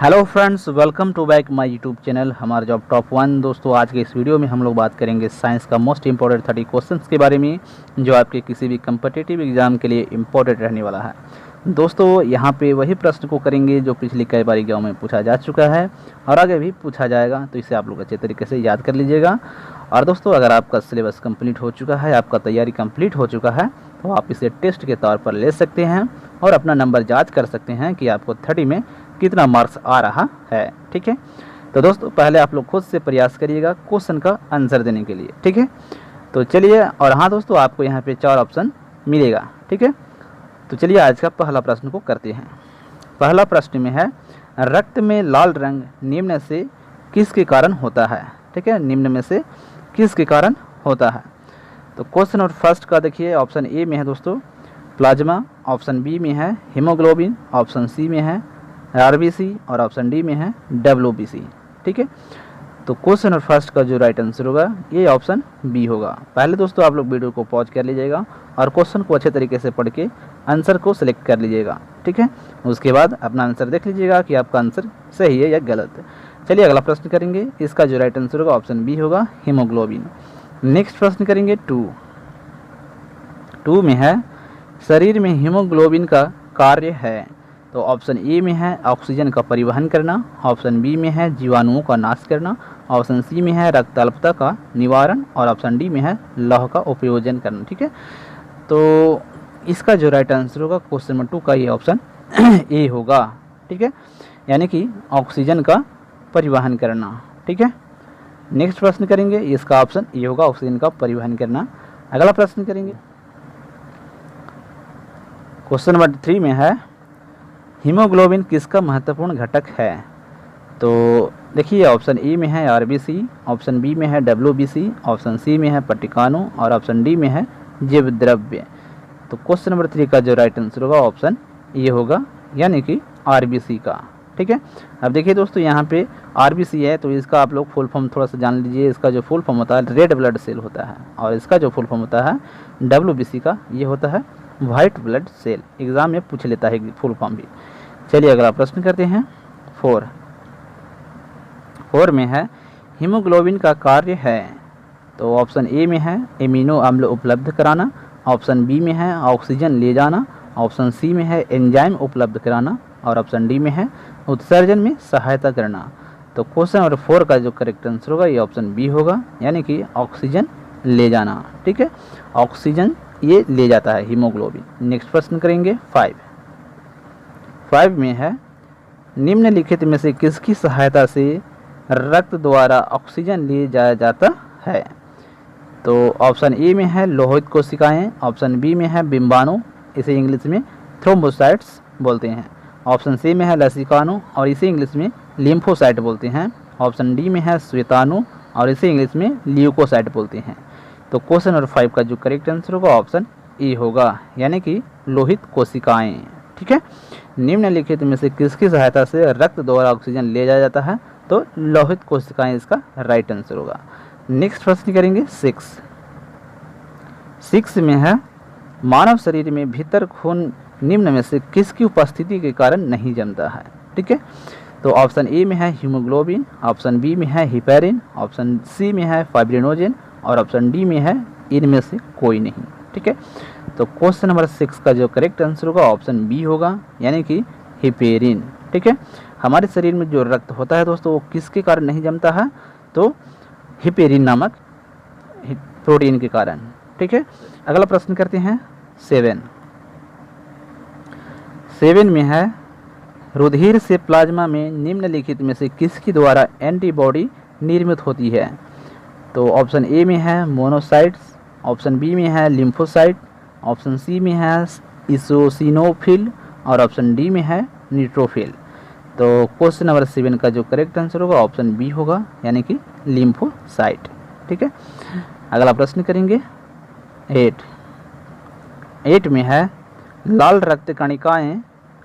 Hello friends, welcome to back my YouTube channel हमारा job top 1। दोस्तों, आज के इस वीडियो में हम लोग बात करेंगे साइंस का मोस्ट इंपॉर्टेंट 30 क्वेश्चंस के बारे में, जो आपके किसी भी कम्पिटिटिव एग्जाम के लिए इम्पोर्टेंट रहने वाला है। दोस्तों, यहाँ पे वही प्रश्न को करेंगे जो पिछली कई बार एग्जाम में पूछा जा चुका है और आगे भी पूछा जाएगा, तो इसे आप लोग अच्छे तरीके से याद कर लीजिएगा। और दोस्तों, अगर आपका सिलेबस कंप्लीट हो चुका है, आपका तैयारी कंप्लीट हो चुका है, तो आप इसे टेस्ट के तौर पर ले सकते हैं और अपना नंबर जांच कर सकते हैं कि आपको 30 में कितना मार्क्स आ रहा है। ठीक है, तो दोस्तों पहले आप लोग खुद से प्रयास करिएगा क्वेश्चन का आंसर देने के लिए। ठीक है, तो चलिए। और हाँ दोस्तों, आपको यहाँ पे 4 ऑप्शन मिलेगा। ठीक है, तो चलिए आज का पहला प्रश्न को करते हैं। पहला प्रश्न में है, रक्त में लाल रंग निम्न से किसके कारण होता है। ठीक है, निम्न में से किसके कारण होता है। तो क्वेश्चन और फर्स्ट का देखिए, ऑप्शन ए में है दोस्तों प्लाज्मा, ऑप्शन बी में है हीमोग्लोबिन, ऑप्शन सी में है आरबीसी और ऑप्शन डी में है डब्ल्यूबीसी। ठीक है, तो क्वेश्चन और फर्स्ट का जो राइट आंसर होगा ये ऑप्शन बी होगा। पहले दोस्तों आप लोग वीडियो को पॉज कर लीजिएगा और क्वेश्चन को अच्छे तरीके से पढ़ के आंसर को सिलेक्ट कर लीजिएगा। ठीक है, उसके बाद अपना आंसर देख लीजिएगा कि आपका आंसर सही है या गलत। चलिए अगला प्रश्न करेंगे। इसका जो राइट आंसर होगा ऑप्शन बी होगा हीमोग्लोबिन। नेक्स्ट प्रश्न करेंगे 2 में है, शरीर में हीमोग्लोबिन का कार्य है। तो ऑप्शन ए में है ऑक्सीजन का परिवहन करना, ऑप्शन बी में है जीवाणुओं का नाश करना, ऑप्शन सी में है रक्त अल्पता का निवारण और ऑप्शन डी में है लौह का उपयोजन करना। ठीक है, तो इसका जो राइट आंसर होगा क्वेश्चन नंबर 2 का ये ऑप्शन ए होगा। ठीक है, यानी कि ऑक्सीजन का परिवहन करना। ठीक है, नेक्स्ट प्रश्न करेंगे। इसका ऑप्शन ए होगा ऑक्सीजन का परिवहन करना। अगला प्रश्न करेंगे। क्वेश्चन नंबर 3 में है, हीमोग्लोबिन किसका महत्वपूर्ण घटक है। तो देखिए, ऑप्शन ए में है आरबीसी, ऑप्शन बी में है डब्ल्यूबीसी, ऑप्शन सी में है पट्टिकाणु और ऑप्शन डी में है जीव द्रव्य। तो क्वेश्चन नंबर 3 का जो राइट आंसर होगा ऑप्शन ए होगा, यानी कि आरबीसी का। ठीक है, अब देखिए दोस्तों, यहाँ पे आरबीसी है तो इसका आप लोग फुल फॉर्म थोड़ा सा जान लीजिए। इसका जो फुल फॉर्म होता है रेड ब्लड सेल होता है, और इसका जो फुल फॉर्म होता है डब्ल्यूबीसी का, ये होता है वाइट ब्लड सेल। एग्जाम में पूछ लेता है फुल फॉर्म भी। चलिए अगला प्रश्न करते हैं। 4 में है, हीमोग्लोबिन का कार्य है। तो ऑप्शन ए में है एमिनो अम्ल उपलब्ध कराना, ऑप्शन बी में है ऑक्सीजन ले जाना, ऑप्शन सी में है एंजाइम उपलब्ध कराना और ऑप्शन डी में है उत्सर्जन में सहायता करना। तो क्वेश्चन नंबर 4 का जो करेक्ट आंसर होगा ये ऑप्शन बी होगा, यानी कि ऑक्सीजन ले जाना। ठीक है, ऑक्सीजन ये ले जाता है हीमोग्लोबिन। नेक्स्ट प्रश्न करेंगे 5 में है, निम्नलिखित में से किसकी सहायता से रक्त द्वारा ऑक्सीजन ले जाया जाता है। तो ऑप्शन ए में है लोहित कोशिकाएं, ऑप्शन बी में है बिंबाणु, इसे इंग्लिश में थ्रोम्बोसाइट्स बोलते हैं, ऑप्शन सी में है लसिकाणु और इसे इंग्लिश में लिम्फोसाइट बोलते हैं, ऑप्शन डी में है श्वेताणु और इसे इंग्लिश में ल्यूकोसाइट बोलते हैं। तो क्वेश्चन नंबर 5 का जो करेक्ट आंसर होगा ऑप्शन ए होगा, यानी कि लोहित कोशिकाएं। ठीक है, निम्नलिखित में से किसकी सहायता से रक्त द्वारा ऑक्सीजन ले जाया जाता है। तो लोहित कोशिकाएं इसका राइट आंसर होगा। नेक्स्ट प्रश्न करेंगे 6 में है, मानव शरीर में भीतर खून निम्न में से किसकी उपस्थिति के कारण नहीं जमता है। ठीक है, तो ऑप्शन ए में है हीमोग्लोबिन, ऑप्शन बी में है हिपेरिन, ऑप्शन सी में है फाइब्रिनोजन और ऑप्शन डी में है इनमें से कोई नहीं। ठीक है, तो क्वेश्चन नंबर 6 का जो करेक्ट आंसर होगा ऑप्शन बी होगा, यानी कि हिपेरिन। ठीक है, हमारे शरीर में जो रक्त होता है दोस्तों वो किसके कारण नहीं जमता है। तो हिपेरिन नामक प्रोटीन के कारण। ठीक है, अगला प्रश्न करते हैं 7 में है, रुधिर से प्लाज्मा में निम्नलिखित में से किसके द्वारा एंटीबॉडी निर्मित होती है। तो ऑप्शन ए में है मोनोसाइट्स, ऑप्शन बी में है लिम्फोसाइट, ऑप्शन सी में है इसोसिनोफिल और ऑप्शन डी में है न्यूट्रोफिल। तो क्वेश्चन नंबर 7 का जो करेक्ट आंसर होगा ऑप्शन बी होगा, यानी कि लिम्फोसाइट। ठीक है, अगला प्रश्न करेंगे 8 में है, लाल रक्त कणिकाएं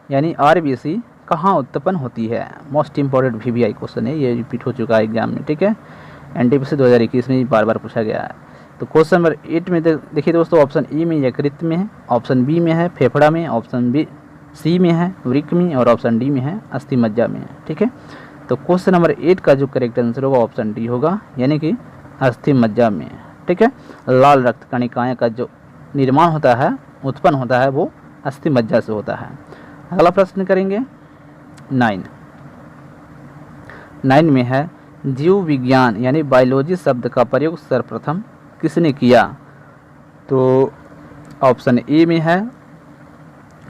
यानी आरबीसी कहाँ उत्पन्न होती है। मोस्ट इंपॉर्टेंट वीवीआई क्वेश्चन है, ये रिपीट हो चुका है एग्जाम में। ठीक है, एनटीपीसी 2021 में बार बार पूछा गया है। तो क्वेश्चन नंबर 8 में देखिए दोस्तों, ऑप्शन ए में यकृत में है, ऑप्शन बी में है फेफड़ा में, ऑप्शन सी में है वृक्क में, और ऑप्शन डी में है अस्थि मज्जा में। ठीक है, तो क्वेश्चन नंबर 8 का जो करेक्ट आंसर होगा ऑप्शन डी होगा, यानी कि अस्थि मज्जा में। ठीक है, लाल रक्त कणिकाएं का जो निर्माण होता है, उत्पन्न होता है, वो अस्थि मज्जा से होता है। अगला प्रश्न करेंगे 9 में है जीव विज्ञान यानी बायोलॉजी शब्द का प्रयोग सर्वप्रथम किसने किया? तो ऑप्शन ए में है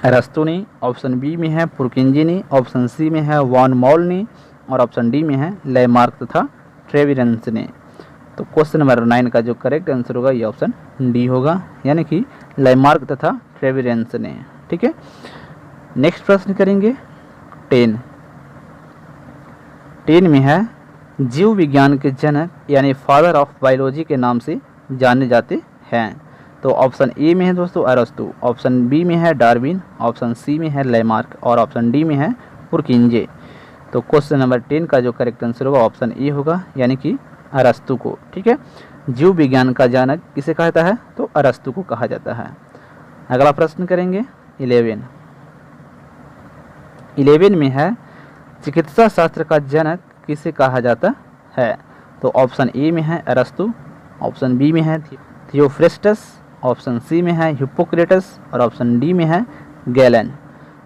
अरस्तु ने, ऑप्शन बी में है पुरकिंजी ने, ऑप्शन सी में है वॉन मॉल ने, और ऑप्शन डी में है लेमार्क तथा ट्रेविरेंस ने। तो क्वेश्चन नंबर 9 का जो करेक्ट आंसर होगा ये ऑप्शन डी होगा, यानी कि लेमार्क तथा ट्रेविरेंस ने। ठीक है, नेक्स्ट प्रश्न करेंगे 10 में है जीव विज्ञान के जनक यानी फादर ऑफ बायोलॉजी के नाम से जाने जाते हैं। तो ऑप्शन ए में है दोस्तों अरस्तु, ऑप्शन बी में है डार्विन, ऑप्शन सी में है लेमार्क, और ऑप्शन डी में है पुरकिंजे। तो क्वेश्चन नंबर 10 का जो करेक्ट आंसर होगा ऑप्शन ए होगा, यानी कि अरस्तु को। ठीक है, जीव विज्ञान का जनक किसे कहता है? तो अरस्तु को कहा जाता है। अगला प्रश्न करेंगे 11 में है चिकित्सा शास्त्र का जनक किसे कहा जाता है? तो ऑप्शन ए में है अरस्तु, ऑप्शन बी में है थियोफ्रेस्टस, ऑप्शन सी में है हिप्पोक्रेटस, और ऑप्शन डी में है गैलन।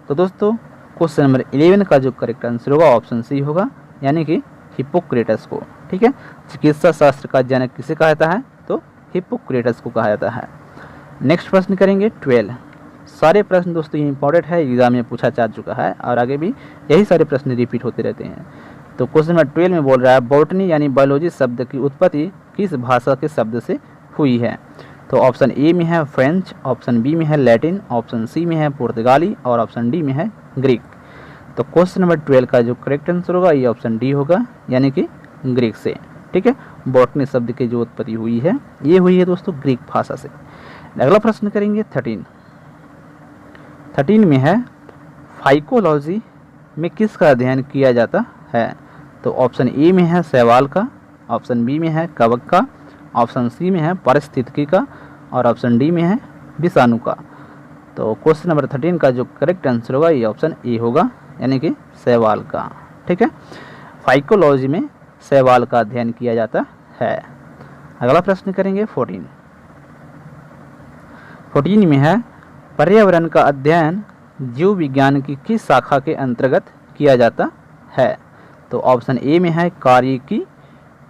तो दोस्तों क्वेश्चन नंबर 11 का जो करेक्ट आंसर होगा ऑप्शन सी होगा, यानी कि हिप्पोक्रेटस को। ठीक है, चिकित्सा शास्त्र का जनक किसे कहा जाता है? तो हिप्पोक्रेटस को कहा जाता है। नेक्स्ट प्रश्न करेंगे 12। सारे प्रश्न दोस्तों ये इंपॉर्टेंट है, एग्जाम में पूछा जा चुका है और आगे भी यही सारे प्रश्न रिपीट होते रहते हैं। तो क्वेश्चन नंबर 12 में बोल रहा है बॉटनी यानी बायोलॉजी शब्द की उत्पत्ति किस भाषा के शब्द से हुई है? तो ऑप्शन ए में है फ्रेंच, ऑप्शन बी में है लैटिन, ऑप्शन सी में है पुर्तगाली, और ऑप्शन डी में है ग्रीक। तो क्वेश्चन नंबर 12 का जो करेक्ट आंसर होगा ये ऑप्शन डी होगा, यानी कि ग्रीक से। ठीक है, बॉटनी शब्द की जो उत्पत्ति हुई है ये हुई है दोस्तों ग्रीक भाषा से। अगला प्रश्न करेंगे 13 में है फाइकोलॉजी में किसका अध्ययन किया जाता है? तो ऑप्शन ए में है शैवाल का, ऑप्शन बी में है कवक का, ऑप्शन सी में है पारिस्थितिकी का, और ऑप्शन डी में है विषाणु का। तो क्वेश्चन नंबर 13 का जो करेक्ट आंसर होगा ये ऑप्शन ए होगा, यानी कि शैवाल का। ठीक है, फाइकोलॉजी में शैवाल का अध्ययन किया जाता है। अगला प्रश्न करेंगे 14 में है पर्यावरण का अध्ययन जीव विज्ञान की किस शाखा के अंतर्गत किया जाता है? तो ऑप्शन ए में है कार्यिकी,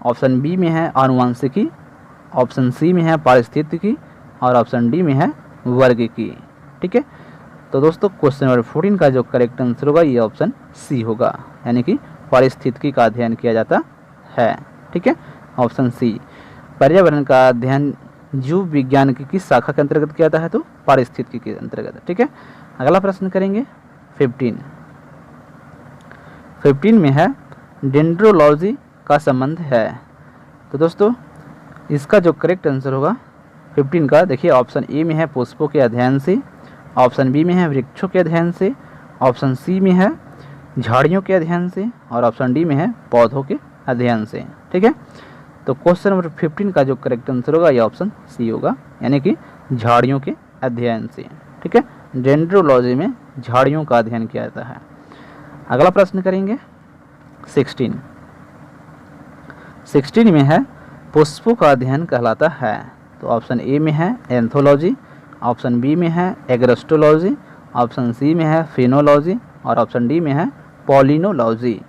ऑप्शन बी में है आनुवंशिकी, ऑप्शन सी में है पारिस्थितिकी, और ऑप्शन डी में है वर्गीकी। ठीक है, तो दोस्तों क्वेश्चन नंबर 14 का जो करेक्ट आंसर होगा ये ऑप्शन सी होगा, यानी कि पारिस्थितिकी का अध्ययन किया जाता है। ठीक है, ऑप्शन सी पर्यावरण का अध्ययन जीव विज्ञान की किस शाखा के अंतर्गत किया जाता है? तो पारिस्थितिकी के अंतर्गत। ठीक है, अगला प्रश्न करेंगे 15 में है डेंड्रोलॉजी का संबंध है। तो दोस्तों इसका जो करेक्ट आंसर होगा 15 का, देखिए ऑप्शन ए में है पुष्पों के अध्ययन से, ऑप्शन बी में है वृक्षों के अध्ययन से, ऑप्शन सी में है झाड़ियों के अध्ययन से, और ऑप्शन डी में है पौधों के अध्ययन से। ठीक है, तो क्वेश्चन नंबर 15 का जो करेक्ट आंसर होगा ये ऑप्शन सी होगा, यानी कि झाड़ियों के अध्ययन से। ठीक है, डेंड्रोलॉजी में झाड़ियों का अध्ययन किया जाता है। अगला प्रश्न करेंगे 16 में है पुष्पों का अध्ययन कहलाता है। तो ऑप्शन ए में है एंथोलॉजी, ऑप्शन बी में है एग्रोस्टोलॉजी, ऑप्शन सी में है फिनोलॉजी, और ऑप्शन डी में है पॉलिनोलॉजी।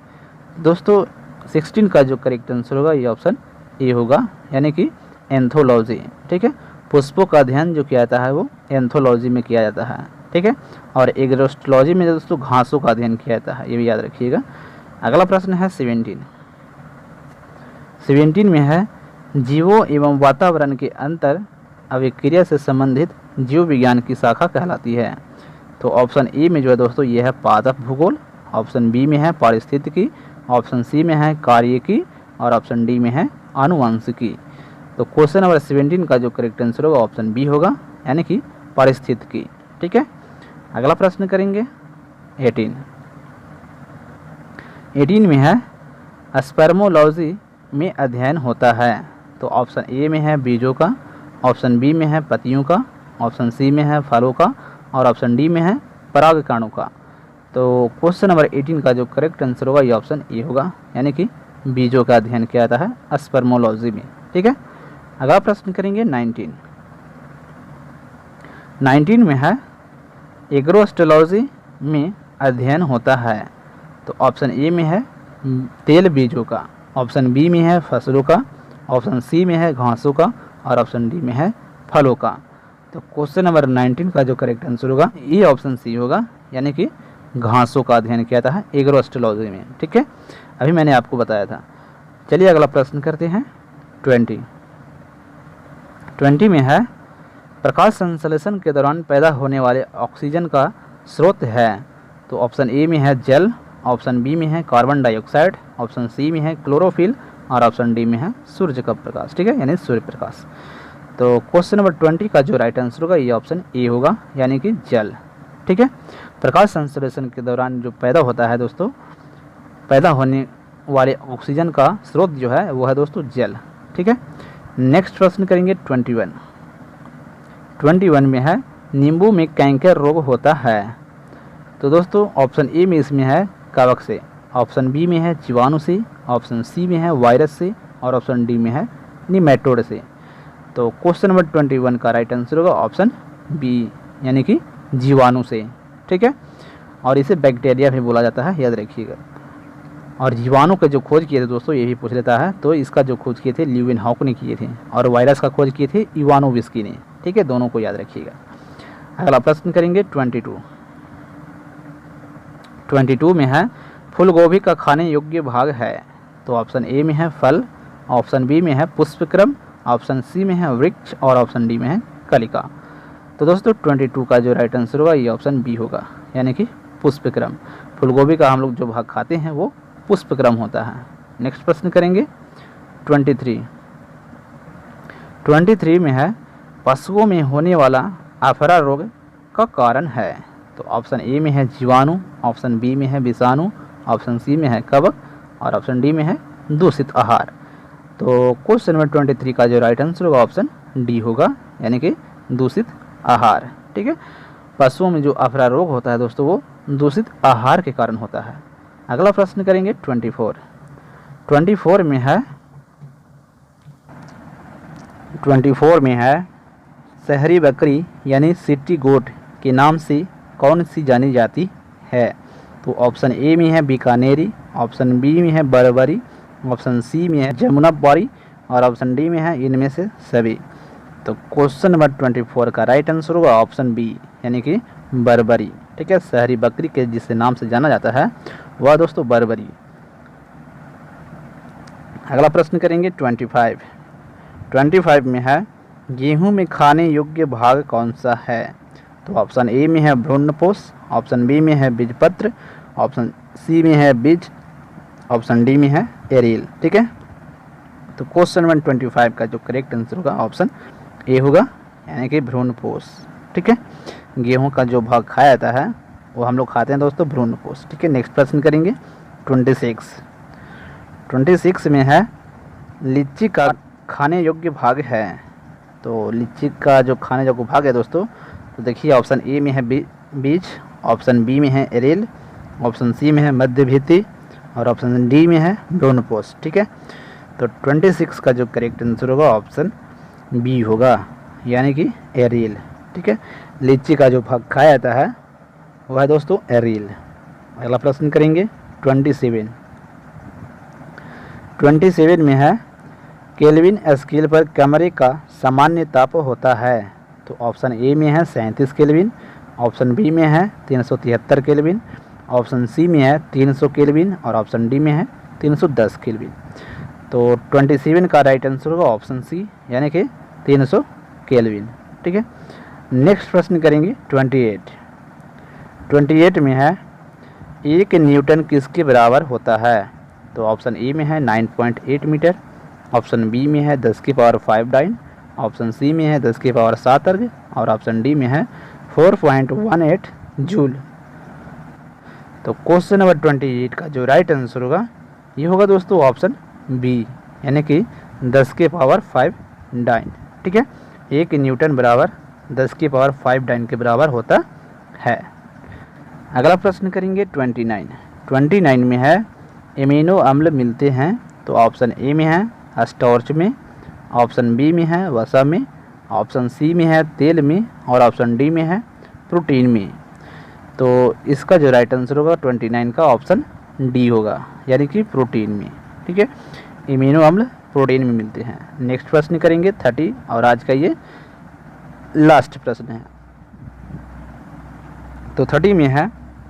दोस्तों 16 का जो करेक्ट आंसर होगा ये ऑप्शन ए होगा, यानी कि एंथोलॉजी। ठीक है, पुष्पों का अध्ययन जो किया जाता है वो एंथोलॉजी में किया जाता है। ठीक है, और एग्रोस्टोलॉजी में दोस्तों घासों का अध्ययन किया जाता है, ये भी याद रखिएगा। अगला प्रश्न है 17 में है जीवों एवं वातावरण के अंतर अभिक्रिया से संबंधित जीव विज्ञान की शाखा कहलाती है। तो ऑप्शन ए में जो है दोस्तों ये है पादप भूगोल, ऑप्शन बी में है पारिस्थितिकी, ऑप्शन सी में है कार्यिकी, और ऑप्शन डी में है आनुवंशिकी। तो क्वेश्चन नंबर 17 का जो करेक्ट आंसर होगा ऑप्शन बी होगा, यानी कि पारिस्थितिकी। ठीक है, अगला प्रश्न करेंगे 18 में है स्पर्मोलॉजी में अध्ययन होता है। तो ऑप्शन ए में है बीजों का, ऑप्शन बी में है पत्तियों का, ऑप्शन सी में है फलों का, और ऑप्शन डी में है परागकणों का। तो क्वेश्चन नंबर 18 का जो करेक्ट आंसर होगा ये ऑप्शन ए होगा, यानी कि बीजों का अध्ययन किया जाता है स्पर्मोलॉजी में। ठीक है, अगला प्रश्न करेंगे 19 में है एग्रोस्टोलॉजी में अध्ययन होता है। तो ऑप्शन ए में है तेल बीजों का, ऑप्शन बी में है फसलों का, ऑप्शन सी में है घासों का और ऑप्शन डी में है फलों का। तो क्वेश्चन नंबर 19 का जो करेक्ट आंसर होगा ये ऑप्शन सी होगा, यानी कि घासों का अध्ययन किया जाता है एग्रोस्टोलॉजी में। ठीक है, अभी मैंने आपको बताया था। चलिए अगला प्रश्न करते हैं 20 में है प्रकाश संश्लेषण के दौरान पैदा होने वाले ऑक्सीजन का स्रोत है। तो ऑप्शन ए में है जल, ऑप्शन बी में है कार्बन डाइऑक्साइड, ऑप्शन सी में है क्लोरोफिल और ऑप्शन डी में है सूर्य का प्रकाश। ठीक है, यानी सूर्य प्रकाश। तो क्वेश्चन नंबर 20 का जो राइट आंसर होगा ये ऑप्शन ए होगा, यानी कि जल। ठीक है, प्रकाश संश्लेषण के दौरान जो पैदा होता है दोस्तों, पैदा होने वाले ऑक्सीजन का स्रोत जो है वो है दोस्तों जल। ठीक है, नेक्स्ट प्रश्न करेंगे 21 में है नींबू में कैंकर रोग होता है। तो दोस्तों ऑप्शन ए में इसमें है कवक से, ऑप्शन बी में है जीवाणु से, ऑप्शन सी में है वायरस से और ऑप्शन डी में है निमेटोड से। तो क्वेश्चन नंबर 21 का राइट आंसर होगा ऑप्शन बी, यानी कि जीवाणु से। ठीक है, और इसे बैक्टीरिया भी बोला जाता है, याद रखिएगा। और जीवाणु का जो खोज किए थे दोस्तों ये भी पूछ लेता है, तो इसका जो खोज किए थे ल्यूवेनहॉक ने किए थे और वायरस का खोज किए थे इवानोविस्की ने। ठीक है, दोनों को याद रखिएगा। अगला प्रश्न करेंगे 22 में है फूल गोभी का खाने योग्य भाग है। तो ऑप्शन ए में है फल, ऑप्शन बी में है पुष्पक्रम, ऑप्शन सी में है वृक्ष और ऑप्शन डी में है कलिका। तो दोस्तों 22 का जो राइट आंसर होगा ये ऑप्शन बी होगा, यानी कि पुष्पक्रम। फूलगोभी का हम लोग जो भाग खाते हैं वो पुष्पक्रम होता है। नेक्स्ट प्रश्न करेंगे 23 में है पशुओं में होने वाला अफरा रोग का कारण है। तो ऑप्शन ए में है जीवाणु, ऑप्शन बी में है विषाणु, ऑप्शन सी में है कवक और ऑप्शन डी में है दूषित आहार। तो क्वेश्चन नंबर 23 का जो राइट आंसर होगा ऑप्शन डी होगा, यानी कि दूषित आहार। ठीक है, पशुओं में जो अफरा रोग होता है दोस्तों वो दूषित आहार के कारण होता है। अगला प्रश्न करेंगे 24 में है शहरी बकरी यानी सिटी गोट के नाम से कौन सी जानी जाती है। तो ऑप्शन ए में है बीकानेरी, ऑप्शन बी में है बरबरी, ऑप्शन सी में है जमुनापारी और ऑप्शन डी में है इनमें से सभी। तो क्वेश्चन नंबर 24 का राइट आंसर होगा ऑप्शन बी, यानी कि बरबरी। ठीक है, शहरी बकरी के जिस नाम से जाना जाता है वह दोस्तों बरबरी। अगला प्रश्न करेंगे 25 में है गेहूं में खाने योग्य भाग कौन सा है। तो ऑप्शन ए में है भ्रूणपोष, ऑप्शन बी में है बीजपत्र, ऑप्शन सी में है बीज, ऑप्शन डी में है एरियल। ठीक है, तो क्वेश्चन नंबर 25 का जो करेक्ट आंसर होगा ऑप्शन ए होगा, यानी कि भ्रूणपोष। ठीक है, गेहूं का जो भाग खाया जाता है वो हम लोग खाते हैं दोस्तों भ्रूणपोष। ठीक है, नेक्स्ट प्रश्न करेंगे 26 में है लीची का खाने योग्य भाग है। तो लीची का जो खाने योग्य भाग है दोस्तों, तो देखिए ऑप्शन ए में है बीज, ऑप्शन बी में है एरेल, ऑप्शन सी में है मध्य भित्ति और ऑप्शन डी में है भ्रूणपोष। ठीक है, तो 26 का जो करेक्ट आंसर होगा ऑप्शन बी होगा, यानी कि एरियल। ठीक है, लीची का जो भाग खाया जाता है वह है दोस्तों एरियल। अगला प्रश्न करेंगे 27 में है केल्विन स्केल पर कमरे का सामान्य ताप होता है। तो ऑप्शन ए में है 37 केल्विन, ऑप्शन बी में है 373 केल्विन, ऑप्शन सी में है 300 केल्विन और ऑप्शन डी में है 310 केल्विन। तो 27 का राइट आंसर होगा ऑप्शन सी, यानी कि 300 केल्विन। ठीक है, नेक्स्ट प्रश्न करेंगे 28 में है 1 न्यूटन किसके बराबर होता है। तो ऑप्शन ए में है 9.8 मीटर, ऑप्शन बी में है 10 की पावर 5 डाइन, ऑप्शन सी में है 10 की पावर 7 अर्ग और ऑप्शन डी में है 4.18 जूल। तो क्वेश्चन नंबर 28 का जो राइट आंसर होगा ये होगा दोस्तों ऑप्शन बी, यानी कि 10 की पावर 5 डाइन। ठीक है, 1 न्यूटन बराबर 10 की पावर 5 डाइन के बराबर होता है। अगला प्रश्न करेंगे 29 में है एमिनो अम्ल मिलते हैं, तो ऑप्शन ए में है स्टार्च में, ऑप्शन बी में है वसा में, ऑप्शन सी में है तेल में और ऑप्शन डी में है प्रोटीन में। तो इसका जो राइट आंसर होगा 29 का ऑप्शन डी होगा, यानी कि प्रोटीन में। ठीक है, एमिनो अम्ल प्रोटीन में मिलते हैं। नेक्स्ट प्रश्न करेंगे 30 और आज का ये लास्ट प्रश्न है। तो 30 में है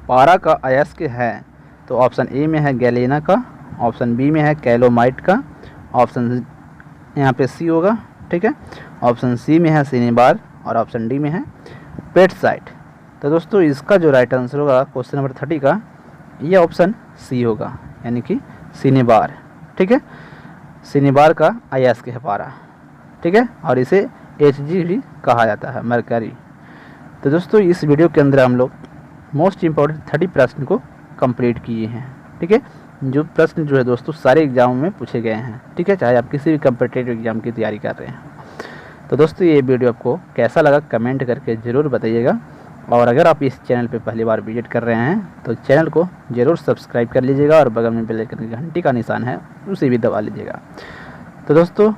पारा का अयस्क है, तो ऑप्शन ए में है गैलेना का, ऑप्शन बी में है कैलोमाइट का, ऑप्शन यहाँ पे सी होगा। ठीक है, ऑप्शन सी में है सिनेबार और ऑप्शन डी में है पेट्साइट। तो दोस्तों इसका जो राइट आंसर होगा क्वेश्चन नंबर 30 का, ये ऑप्शन सी होगा, यानी कि सिनेबार। ठीक है, सिनेबार का अयस्क है पारा। ठीक है, और इसे Hg भी कहा जाता है, मरकरी। तो दोस्तों इस वीडियो के अंदर हम लोग मोस्ट इम्पॉर्टेंट 30 प्रश्न को कंप्लीट किए हैं। ठीक है, जो प्रश्न जो है दोस्तों सारे एग्जामों में पूछे गए हैं। ठीक है, चाहे आप किसी भी कम्पिटिटिव एग्जाम की तैयारी कर रहे हैं। तो दोस्तों ये वीडियो आपको कैसा लगा कमेंट करके ज़रूर बताइएगा, और अगर आप इस चैनल पे पहली बार विजिट कर रहे हैं तो चैनल को ज़रूर सब्सक्राइब कर लीजिएगा और बगल में बेल आइकन की घंटी का निशान है उसे भी दबा लीजिएगा। तो दोस्तों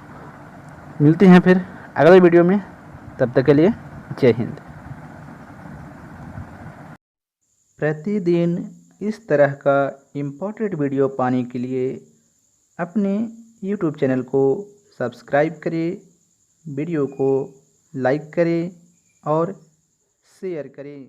मिलते हैं फिर अगले वीडियो में, तब तक के लिए जय हिंद। प्रतिदिन इस तरह का इम्पोर्टेंट वीडियो पाने के लिए अपने YouTube चैनल को सब्सक्राइब करें, वीडियो को लाइक करें और शेयर करें।